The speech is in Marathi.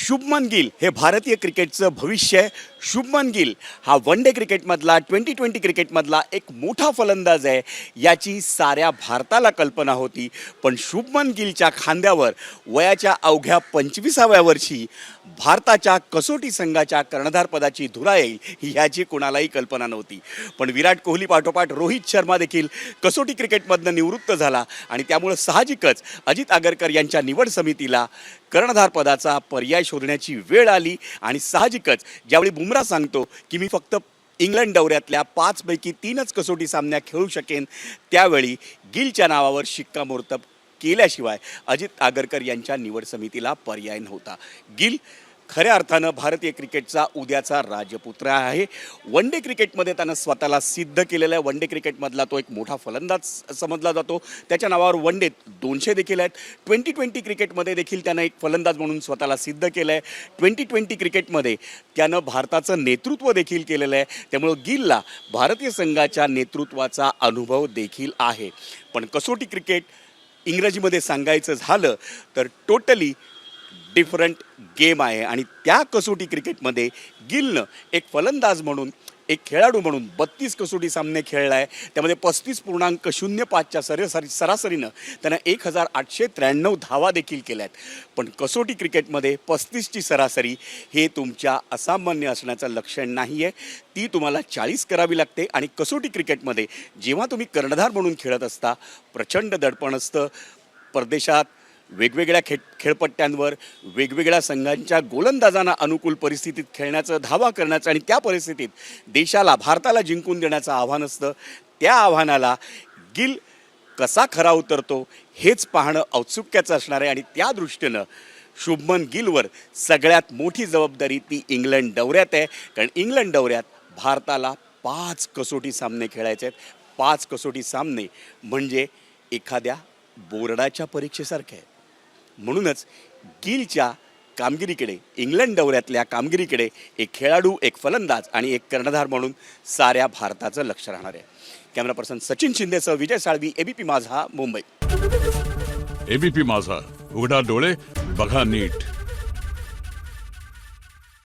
शुभमन गिल हे भारतीय क्रिकेटचं भविष्य आहे. शुभमन गिल हा वन डे क्रिकेटमधला 2020 क्रिकेटमधला एक मोठा फलंदाज आहे याची साऱ्या भारताला कल्पना होती. पण शुभमन गिलच्या खांद्यावर वयाच्या अवघ्या 25व्या वर्षी भारताच्या कसोटी संघाच्या कर्णधारपदाची धुरा येईल याची कोणालाही कल्पना नव्हती. पण विराट कोहली पाठोपाठ रोहित शर्मा देखील कसोटी क्रिकेटमधनं निवृत्त झाला आणि त्यामुळे साहजिकच अजित आगरकर यांच्या निवड समितीला कर्णधारपदाचा पर्याय शोधण्याची वेळ आली. आणि साहजिकच ज्यावेळी बुमरा सांगतो की मी फक्त इंग्लंड दौऱ्यातल्या 5 पैकी 3च कसोटी सामन्या खेळू शकेन, त्यावेळी गिलच्या नावावर शिक्कामोर्तब केल्याशिवाय अजित आगरकर यांच्या निवड समितीला पर्याय नव्हता. गिल खऱ्या अर्थानं भारतीय क्रिकेटचा उद्याचा राजपुत्र आहे. वन डे क्रिकेटमध्ये त्यानं स्वतःला सिद्ध केलेलं आहे. वन डे क्रिकेटमधला तो एक मोठा फलंदाज समजला जातो. त्याच्या नावावर वन डे 200 देखील आहेत. 2020 क्रिकेटमध्ये देखील त्यानं एक फलंदाज म्हणून स्वतःला सिद्ध केलं आहे. 2020 क्रिकेटमध्ये त्यानं भारताचं नेतृत्व देखील केलेलं आहे. त्यामुळं गिलला भारतीय संघाच्या नेतृत्वाचा अनुभव देखील आहे. पण कसोटी क्रिकेट इंग्रजीमध्ये सांगायचं झालं तर टोटली डिफरंट गेम आहे. आणि त्या कसोटी क्रिकेटमध्ये गिलनं एक फलंदाज म्हणून, एक खेळाडू म्हणून 32 कसोटी सामने खेळला आहे. त्यामध्ये 35.05च्या सरासरीनं त्यानं 1893 धावा देखील केल्या आहेत. पण कसोटी क्रिकेटमध्ये 35ची सरासरी हे तुमच्या असामान्य असण्याचं लक्षण नाही आहे. ती तुम्हाला 40 करावी लागते. आणि कसोटी क्रिकेटमध्ये जेव्हा तुम्ही कर्णधार म्हणून खेळत असता प्रचंड दडपण असतं. परदेशात वेगवेगळ्या खेळपट्ट्यांवर वेगवेगळ्या संघांच्या गोलंदाजांना अनुकूल परिस्थितीत खेळण्याचं, धावा करण्याचं आणि त्या परिस्थितीत देशाला, भारताला जिंकून देण्याचं आव्हान असतं. त्या आव्हानाला गिल कसा खरा उतरतो हेच पाहणं औत्सुक्याचं असणार आहे. आणि त्या दृष्टीनं शुभमन गिलवर सगळ्यात मोठी जबाबदारी ती इंग्लंड दौऱ्यात आहे. कारण इंग्लंड दौऱ्यात भारताला 5 कसोटी सामने खेळायचे आहेत. 5 कसोटी सामने म्हणजे एखाद्या बोर्डाच्या परीक्षेसारखे आहे. म्हणूनच गिलच्या कामगिरीकडे, इंग्लंड दौऱ्यातल्या कामगिरीकडे एक खेळाडू, एक फलंदाज आणि एक कर्णधार म्हणून साऱ्या भारताचं लक्ष राहणार आहे. कॅमेरा पर्सन सचिन शिंदेसह विजय साळवी, एबीपी माझा, मुंबई. एबीपी माझा, उघडा डोळे बघा नीट.